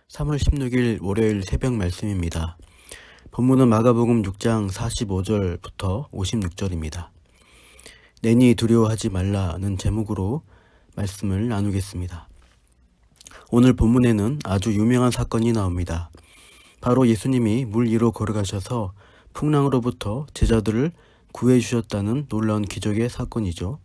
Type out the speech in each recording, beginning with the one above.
3월 16일 월요일 새벽 말씀입니다. 본문은 마가복음 6장 45절부터 56절입니다. 내니 두려워하지 말라는 제목으로 말씀을 나누겠습니다. 오늘 본문에는 아주 유명한 사건이 나옵니다. 바로 예수님이 물 위로 걸어가셔서 풍랑으로부터 제자들을 구해주셨다는 놀라운 기적의 사건이죠.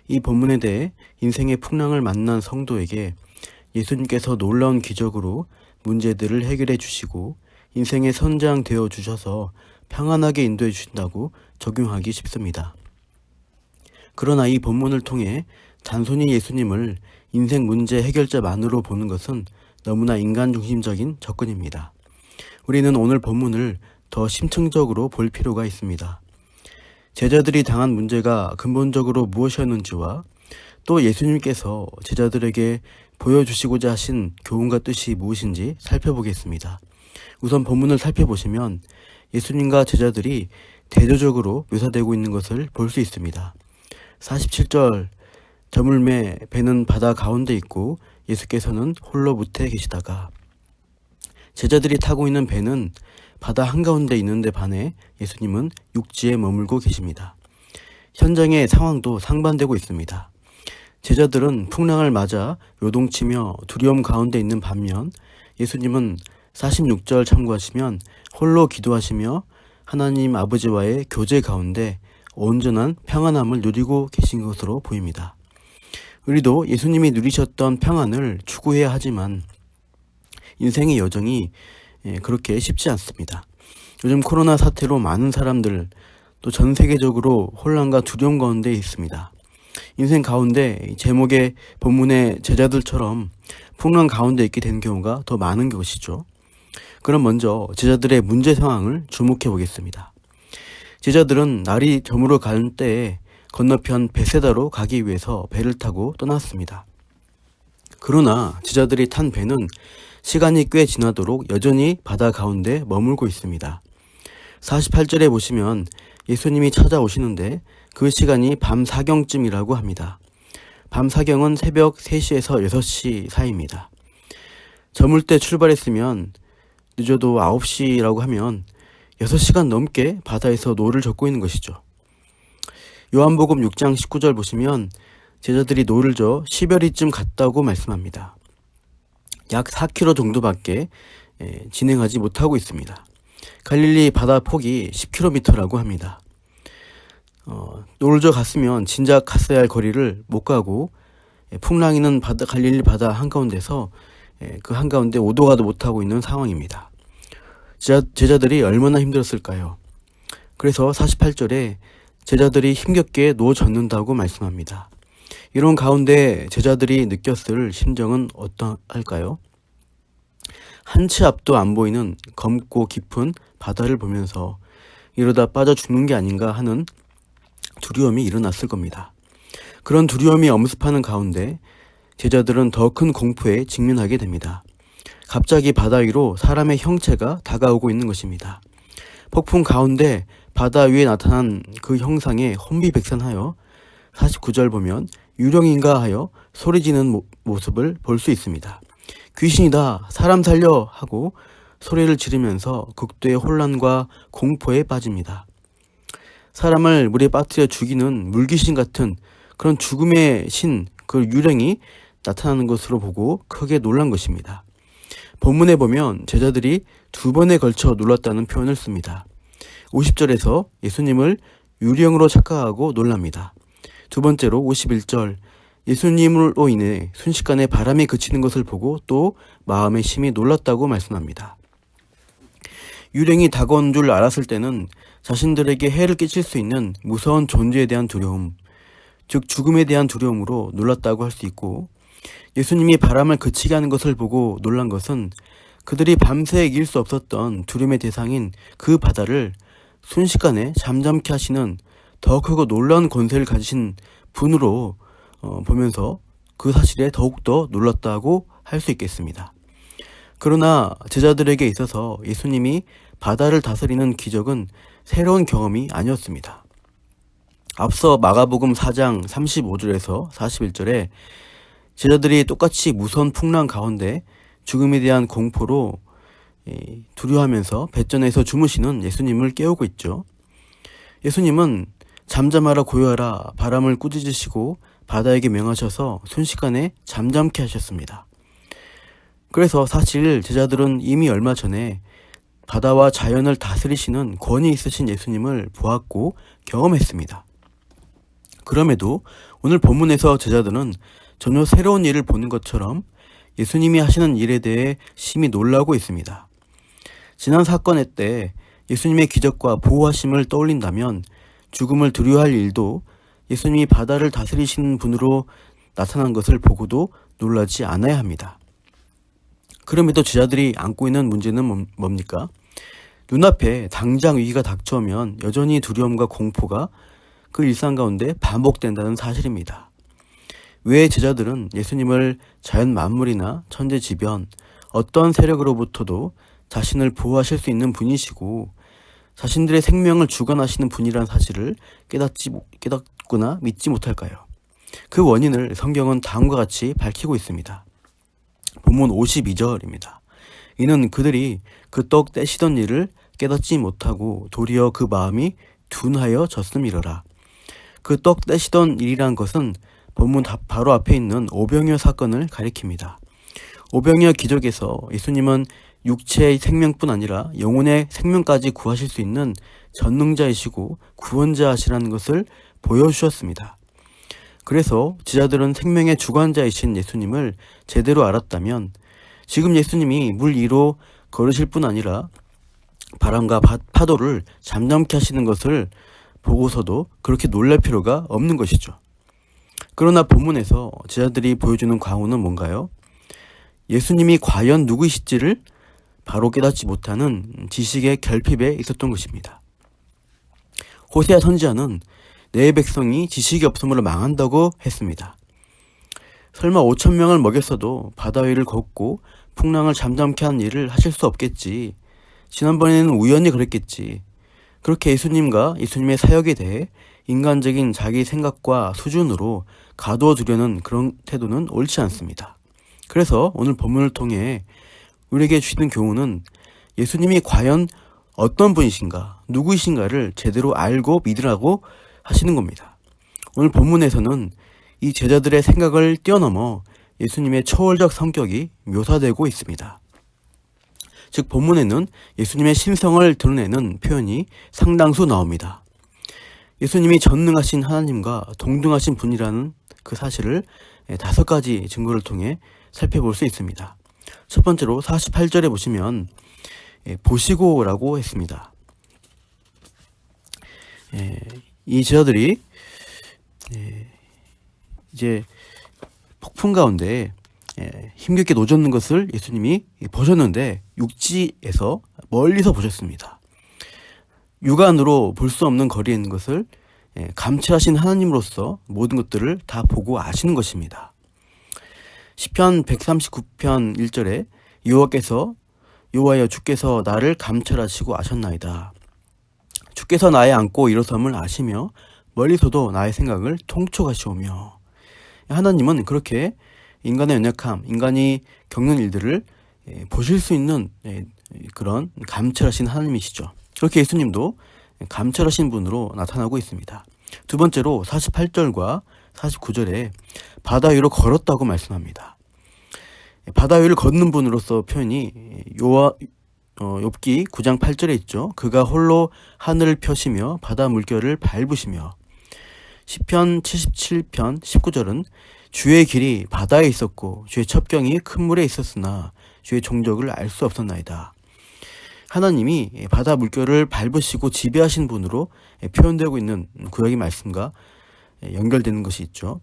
이 본문에 대해 인생의 풍랑을 만난 성도에게 예수님께서 놀라운 기적으로 문제들을 해결해 주시고 인생의 선장 되어 주셔서 평안하게 인도해 주신다고 적용하기 쉽습니다. 그러나 이 본문을 통해 단순히 예수님을 인생 문제 해결자만으로 보는 것은 너무나 인간 중심적인 접근입니다. 우리는 오늘 본문을 더 심층적으로 볼 필요가 있습니다. 제자들이 당한 문제가 근본적으로 무엇이었는지와 또 예수님께서 제자들에게 보여주시고자 하신 교훈과 뜻이 무엇인지 살펴보겠습니다. 우선 본문을 살펴보시면 예수님과 제자들이 대조적으로 묘사되고 있는 것을 볼 수 있습니다. 47절 저물매 배는 바다 가운데 있고 예수께서는 홀로 무태에 계시다가, 제자들이 타고 있는 배는 바다 한가운데 있는데 반해 예수님은 육지에 머물고 계십니다. 현장의 상황도 상반되고 있습니다. 제자들은 풍랑을 맞아 요동치며 두려움 가운데 있는 반면 예수님은 46절 참고하시면 홀로 기도하시며 하나님 아버지와의 교제 가운데 온전한 평안함을 누리고 계신 것으로 보입니다. 우리도 예수님이 누리셨던 평안을 추구해야 하지만 인생의 여정이 그렇게 쉽지 않습니다. 요즘 코로나 사태로 많은 사람들 또 전 세계적으로 혼란과 두려움 가운데 있습니다. 인생 가운데 제목의 본문의 제자들처럼 풍랑 가운데 있게 된 경우가 더 많은 것이죠. 그럼 먼저 제자들의 문제 상황을 주목해 보겠습니다. 제자들은 날이 저물어 가는 때에 건너편 베세다로 가기 위해서 배를 타고 떠났습니다. 그러나 제자들이 탄 배는 시간이 꽤 지나도록 여전히 바다 가운데 머물고 있습니다. 48절에 보시면 예수님이 찾아오시는데 그 시간이 밤 사경쯤이라고 합니다. 밤 사경은 새벽 3시에서 6시 사이입니다. 저물 때 출발했으면 늦어도 9시라고 하면 6시간 넘게 바다에서 노를 젓고 있는 것이죠. 요한복음 6장 19절 보시면 제자들이 노를 저 10여리쯤 갔다고 말씀합니다. 약 4km 정도밖에 진행하지 못하고 있습니다. 갈릴리 바다 폭이 10km라고 합니다. 노를 저 갔으면 진작 갔어야 할 거리를 못 가고 풍랑이는 갈릴리 바다 한가운데서 그 한가운데 오도 가도 못하고 있는 상황입니다. 제자들이 얼마나 힘들었을까요? 그래서 48절에 제자들이 힘겹게 누워 젖는다고 말씀합니다. 이런 가운데 제자들이 느꼈을 심정은 어떠할까요? 한 치 앞도 안 보이는 검고 깊은 바다를 보면서 이러다 빠져 죽는 게 아닌가 하는 두려움이 일어났을 겁니다. 그런 두려움이 엄습하는 가운데 제자들은 더 큰 공포에 직면하게 됩니다. 갑자기 바다 위로 사람의 형체가 다가오고 있는 것입니다. 폭풍 가운데 바다 위에 나타난 그 형상에 혼비백산하여 49절 보면 유령인가 하여 소리지는 모습을 볼 수 있습니다. 귀신이다, 사람 살려 하고 소리를 지르면서 극도의 혼란과 공포에 빠집니다. 사람을 물에 빠뜨려 죽이는 물귀신 같은 그런 죽음의 신, 그 유령이 나타나는 것으로 보고 크게 놀란 것입니다. 본문에 보면 제자들이 2번에 걸쳐 놀랐다는 표현을 씁니다. 50절에서 예수님을 유령으로 착각하고 놀랍니다. 두 번째로 51절, 예수님으로 인해 순식간에 바람이 그치는 것을 보고 또 마음의 심히 놀랐다고 말씀합니다. 유령이 다가온 줄 알았을 때는 자신들에게 해를 끼칠 수 있는 무서운 존재에 대한 두려움, 즉 죽음에 대한 두려움으로 놀랐다고 할 수 있고, 예수님이 바람을 그치게 하는 것을 보고 놀란 것은 그들이 밤새 이길 수 없었던 두려움의 대상인 그 바다를 순식간에 잠잠케 하시는 더 크고 놀라운 권세를 가지신 분으로 보면서 그 사실에 더욱더 놀랐다고 할 수 있겠습니다. 그러나 제자들에게 있어서 예수님이 바다를 다스리는 기적은 새로운 경험이 아니었습니다. 앞서 마가복음 4장 35절에서 41절에 제자들이 똑같이 무서운 풍랑 가운데 죽음에 대한 공포로 두려워하면서 배전에서 주무시는 예수님을 깨우고 있죠. 예수님은 잠잠하라 고요하라 바람을 꾸짖으시고 바다에게 명하셔서 순식간에 잠잠케 하셨습니다. 그래서 사실 제자들은 이미 얼마 전에 바다와 자연을 다스리시는 권위 있으신 예수님을 보았고 경험했습니다. 그럼에도 오늘 본문에서 제자들은 전혀 새로운 일을 보는 것처럼 예수님이 하시는 일에 대해 심히 놀라고 있습니다. 지난 사건의 때 예수님의 기적과 보호하심을 떠올린다면 죽음을 두려워할 일도 예수님이 바다를 다스리시는 분으로 나타난 것을 보고도 놀라지 않아야 합니다. 그럼에도 제자들이 안고 있는 문제는 뭡니까? 눈앞에 당장 위기가 닥쳐오면 여전히 두려움과 공포가 그 일상 가운데 반복된다는 사실입니다. 왜 제자들은 예수님을 자연 만물이나 천재지변, 어떤 세력으로부터도 자신을 보호하실 수 있는 분이시고 자신들의 생명을 주관하시는 분이란 사실을 깨닫거나 믿지 못할까요? 그 원인을 성경은 다음과 같이 밝히고 있습니다. 본문 52절입니다. 이는 그들이 그 떡 떼시던 일을 깨닫지 못하고 도리어 그 마음이 둔하여 졌음이러라. 그 떡 떼시던 일이란 것은 본문 바로 앞에 있는 오병이어 사건을 가리킵니다. 오병이어 기적에서 예수님은 육체의 생명뿐 아니라 영혼의 생명까지 구하실 수 있는 전능자이시고 구원자시라는 것을 보여주셨습니다. 그래서 제자들은 생명의 주관자이신 예수님을 제대로 알았다면 지금 예수님이 물 위로 걸으실 뿐 아니라 바람과 파도를 잠잠케 하시는 것을 보고서도 그렇게 놀랄 필요가 없는 것이죠. 그러나 본문에서 제자들이 보여주는 과오는 뭔가요? 예수님이 과연 누구이실지를 바로 깨닫지 못하는 지식의 결핍에 있었던 것입니다. 호세아 선지자는 내 백성이 지식이 없음으로 망한다고 했습니다. 설마 5,000명을 먹였어도 바다 위를 걷고 풍랑을 잠잠케 한 일을 하실 수 없겠지. 지난번에는 우연히 그랬겠지. 그렇게 예수님과 예수님의 사역에 대해 인간적인 자기 생각과 수준으로 가두어 두려는 그런 태도는 옳지 않습니다. 그래서 오늘 본문을 통해 우리에게 주시는 교훈은 예수님이 과연 어떤 분이신가, 누구이신가를 제대로 알고 믿으라고 하시는 겁니다. 오늘 본문에서는 이 제자들의 생각을 뛰어넘어 예수님의 초월적 성격이 묘사되고 있습니다. 즉 본문에는 예수님의 신성을 드러내는 표현이 상당수 나옵니다. 예수님이 전능하신 하나님과 동등하신 분이라는 그 사실을 5가지 증거를 통해 살펴볼 수 있습니다. 첫 번째로 48절에 보시면 보시고라고 했습니다. 이 제자들이 이제 폭풍 가운데 힘겹게 노젓는 것을 예수님이 보셨는데 육지에서 멀리서 보셨습니다. 육안으로 볼 수 없는 거리에 있는 것을 감찰하신 하나님으로서 모든 것들을 다 보고 아시는 것입니다. 시편 139편 1절에 여호와여 주께서 나를 감찰하시고 아셨나이다. 주께서 나의 앉고 일어섬을 아시며 멀리서도 나의 생각을 통촉하시오며. 하나님은 그렇게 인간의 연약함, 인간이 겪는 일들을 보실 수 있는 그런 감찰하신 하나님이시죠. 그렇게 예수님도 감찰하신 분으로 나타나고 있습니다. 두 번째로 48절과 49절에 바다 위로 걸었다고 말씀합니다. 바다 위를 걷는 분으로서 표현이 욥기 9장 8절에 있죠. 그가 홀로 하늘을 펴시며 바다 물결을 밟으시며. 시편 77편 19절은 주의 길이 바다에 있었고 주의 첩경이 큰 물에 있었으나 주의 종적을 알 수 없었나이다. 하나님이 바다 물결을 밟으시고 지배하신 분으로 표현되고 있는 구약의 말씀과 연결되는 것이 있죠.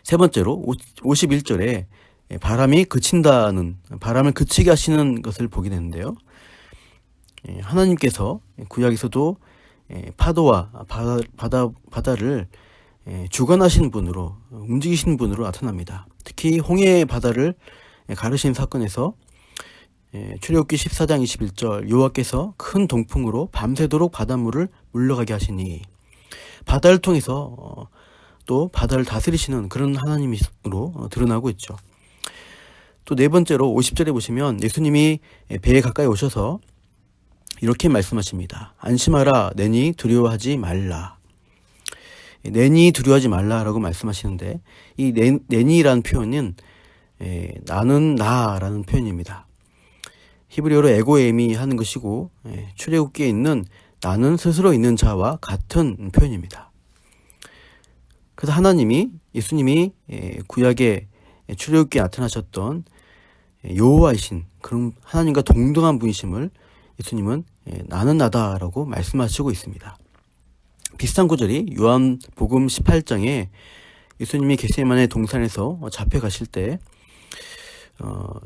세 번째로 51절에 바람이 그친다는, 바람을 그치게 하시는 것을 보게 되는데요. 하나님께서 구약에서도 파도와 바다를 주관하시는 분으로, 움직이시는 분으로 나타납니다. 특히 홍해 바다를 가르신 사건에서 출애굽기 14장 21절 여호와께서 큰 동풍으로 밤새도록 바닷물을 물러가게 하시니, 바다를 통해서 또 바다를 다스리시는 그런 하나님으로 드러나고 있죠. 또 네 번째로 50절에 보시면 예수님이 배에 가까이 오셔서 이렇게 말씀하십니다. 안심하라, 내니 두려워하지 말라. 내니 두려워하지 말라라고 말씀하시는데, 이 내니라는 표현은 나는 나라는 표현입니다. 히브리어로 에고에미 하는 것이고, 출애굽기에 있는 나는 스스로 있는 자와 같은 표현입니다. 그래서 예수님이 구약에 출애굽기에 나타나셨던 여호와이신 그런 하나님과 동등한 분이심을 예수님은 나는 나다라고 말씀하시고 있습니다. 비슷한 구절이 요한복음 18장에 예수님이 겟세마네 동산에서 잡혀가실 때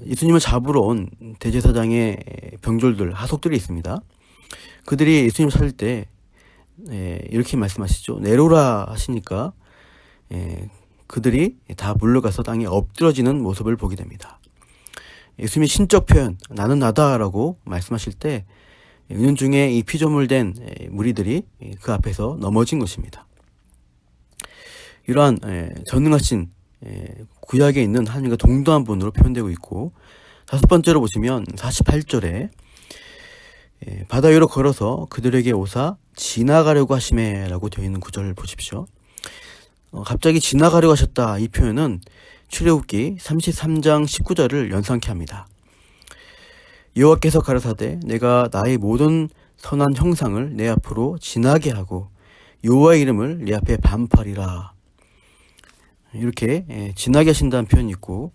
예수님을 잡으러 온 대제사장의 병졸들, 하속들이 있습니다. 그들이 예수님을 찾을 때 이렇게 말씀하시죠. 내로라 하시니까 그들이 다 물러가서 땅에 엎드러지는 모습을 보게 됩니다. 예수님이 신적 표현, 나는 나다라고 말씀하실 때 은연중에 이 피조물된 무리들이 그 앞에서 넘어진 것입니다. 이러한 전능하신 구약에 있는 하나님과 동등한 분으로 표현되고 있고, 다섯 번째로 보시면 48절에 바다 위로 걸어서 그들에게 오사 지나가려고 하시매 라고 되어 있는 구절을 보십시오. 갑자기 지나가려고 하셨다, 이 표현은 출애굽기 33장 19절을 연상케 합니다. 여호와께서 가라사대 내가 나의 모든 선한 형상을 내 앞으로 지나게 하고 여호와의 이름을 내 앞에 반팔이라. 이렇게 지나게 하신다는 표현이 있고,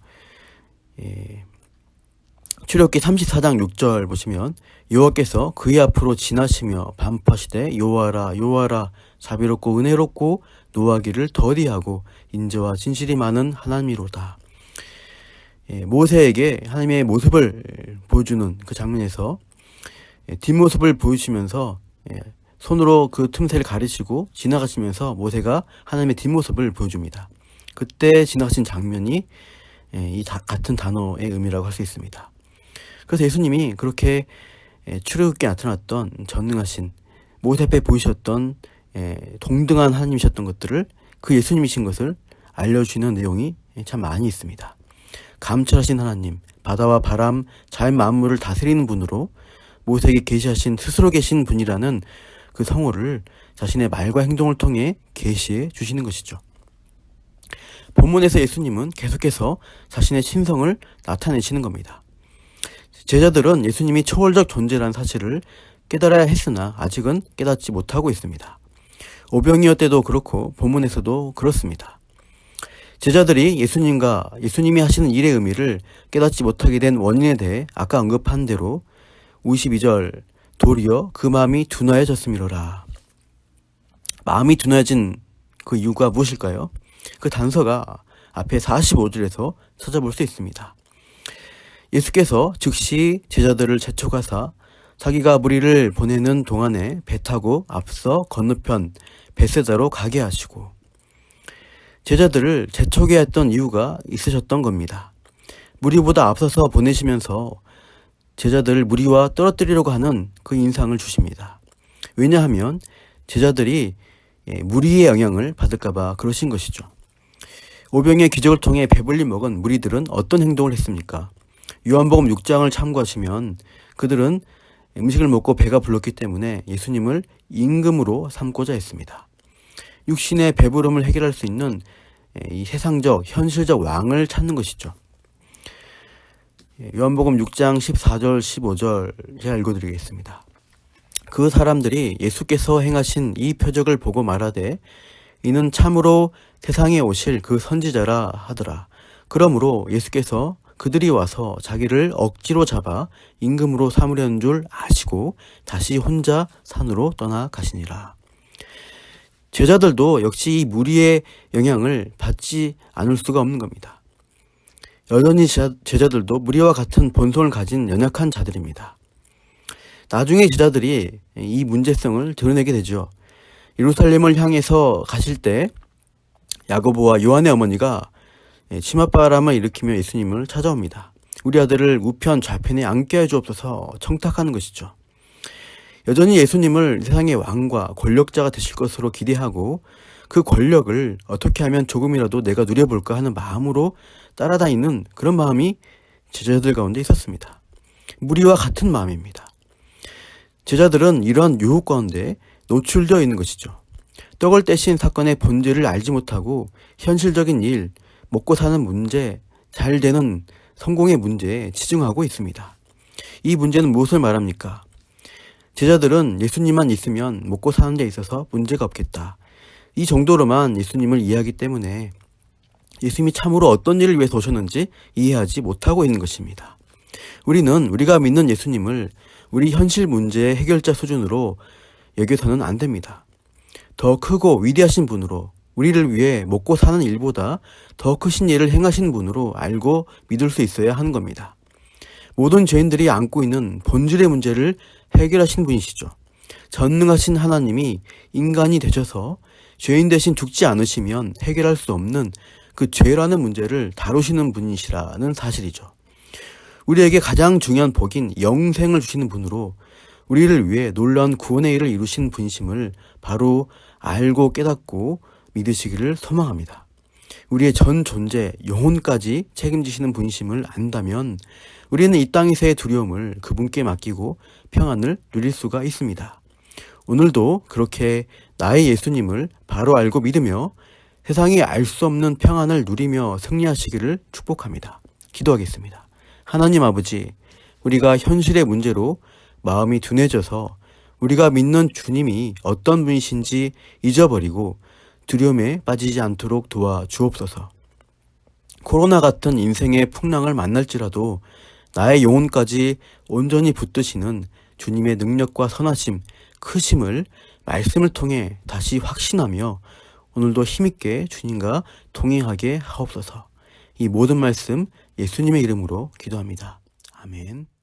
출애굽기 34장 6절 보시면 여호와께서 그의 앞으로 지나시며 반파시되 여호와라 여호와라 자비롭고 은혜롭고 노하기를 더디하고 인자와 진실이 많은 하나님이로다. 모세에게 하나님의 모습을 보여주는 그 장면에서 뒷모습을 보여주시면서 손으로 그 틈새를 가리시고 지나가시면서 모세가 하나님의 뒷모습을 보여줍니다. 그때 지나가신 장면이 이 같은 단어의 의미라고 할 수 있습니다. 그래서 예수님이 그렇게 출애굽기에 나타났던 전능하신 모세 앞에 보이셨던 동등한 하나님이셨던 것들을, 그 예수님이신 것을 알려주는 내용이 참 많이 있습니다. 감찰하신 하나님, 바다와 바람, 자연 만물을 다스리는 분으로 모세에게 계시하신 스스로 계신 분이라는 그 성호를 자신의 말과 행동을 통해 계시해 주시는 것이죠. 본문에서 예수님은 계속해서 자신의 신성을 나타내시는 겁니다. 제자들은 예수님이 초월적 존재라는 사실을 깨달아야 했으나 아직은 깨닫지 못하고 있습니다. 오병이어 때도 그렇고 본문에서도 그렇습니다. 제자들이 예수님이 하시는 일의 의미를 깨닫지 못하게 된 원인에 대해 아까 언급한 대로 52절 도리어 그 마음이 둔하여졌음이로라. 마음이 둔하여진 그 이유가 무엇일까요? 그 단서가 앞에 45절에서 찾아볼 수 있습니다. 예수께서 즉시 제자들을 재촉하사 자기가 무리를 보내는 동안에 배 타고 앞서 건너편 벳세다로 가게 하시고, 제자들을 재촉해야 했던 이유가 있으셨던 겁니다. 무리보다 앞서서 보내시면서 제자들을 무리와 떨어뜨리려고 하는 그 인상을 주십니다. 왜냐하면 제자들이 무리의 영향을 받을까봐 그러신 것이죠. 오병이의 기적을 통해 배불리 먹은 무리들은 어떤 행동을 했습니까? 요한복음 6장을 참고하시면 그들은 음식을 먹고 배가 불렀기 때문에 예수님을 임금으로 삼고자 했습니다. 육신의 배부름을 해결할 수 있는 이 세상적, 현실적 왕을 찾는 것이죠. 요한복음 6장 14절, 15절 제가 읽어드리겠습니다. 그 사람들이 예수께서 행하신 이 표적을 보고 말하되 이는 참으로 세상에 오실 그 선지자라 하더라. 그러므로 예수께서 그들이 와서 자기를 억지로 잡아 임금으로 삼으려는 줄 아시고 다시 혼자 산으로 떠나가시니라. 제자들도 역시 이 무리의 영향을 받지 않을 수가 없는 겁니다. 여전히 제자들도 무리와 같은 본성을 가진 연약한 자들입니다. 나중에 제자들이 이 문제성을 드러내게 되죠. 예루살렘을 향해서 가실 때 야고보와 요한의 어머니가 치맛바람을 일으키며 예수님을 찾아옵니다. 우리 아들을 우편 좌편에 앉게 해 주옵소서 청탁하는 것이죠. 여전히 예수님을 세상의 왕과 권력자가 되실 것으로 기대하고 그 권력을 어떻게 하면 조금이라도 내가 누려볼까 하는 마음으로 따라다니는 그런 마음이 제자들 가운데 있었습니다. 무리와 같은 마음입니다. 제자들은 이러한 유혹 가운데 노출되어 있는 것이죠. 떡을 떼신 사건의 본질을 알지 못하고 현실적인 일, 먹고 사는 문제, 잘 되는 성공의 문제에 치중하고 있습니다. 이 문제는 무엇을 말합니까? 제자들은 예수님만 있으면 먹고 사는 데 있어서 문제가 없겠다. 이 정도로만 예수님을 이해하기 때문에 예수님이 참으로 어떤 일을 위해서 오셨는지 이해하지 못하고 있는 것입니다. 우리는 우리가 믿는 예수님을 우리 현실 문제의 해결자 수준으로 여겨서는 안 됩니다. 더 크고 위대하신 분으로, 우리를 위해 먹고 사는 일보다 더 크신 일을 행하신 분으로 알고 믿을 수 있어야 하는 겁니다. 모든 죄인들이 안고 있는 본질의 문제를 해결하신 분이시죠. 전능하신 하나님이 인간이 되셔서 죄인 대신 죽지 않으시면 해결할 수 없는 그 죄라는 문제를 다루시는 분이시라는 사실이죠. 우리에게 가장 중요한 복인 영생을 주시는 분으로 우리를 위해 놀라운 구원의 일을 이루신 분이심을 바로 알고 깨닫고 믿으시기를 소망합니다. 우리의 전 존재, 영혼까지 책임지시는 분이심을 안다면 우리는 이 땅에서의 두려움을 그분께 맡기고 평안을 누릴 수가 있습니다. 오늘도 그렇게 나의 예수님을 바로 알고 믿으며 세상이 알 수 없는 평안을 누리며 승리하시기를 축복합니다. 기도하겠습니다. 하나님 아버지, 우리가 현실의 문제로 마음이 둔해져서 우리가 믿는 주님이 어떤 분이신지 잊어버리고 두려움에 빠지지 않도록 도와주옵소서. 코로나 같은 인생의 풍랑을 만날지라도 나의 영혼까지 온전히 붙드시는 주님의 능력과 선하심, 크심을 말씀을 통해 다시 확신하며 오늘도 힘있게 주님과 동행하게 하옵소서. 이 모든 말씀 예수님의 이름으로 기도합니다. 아멘.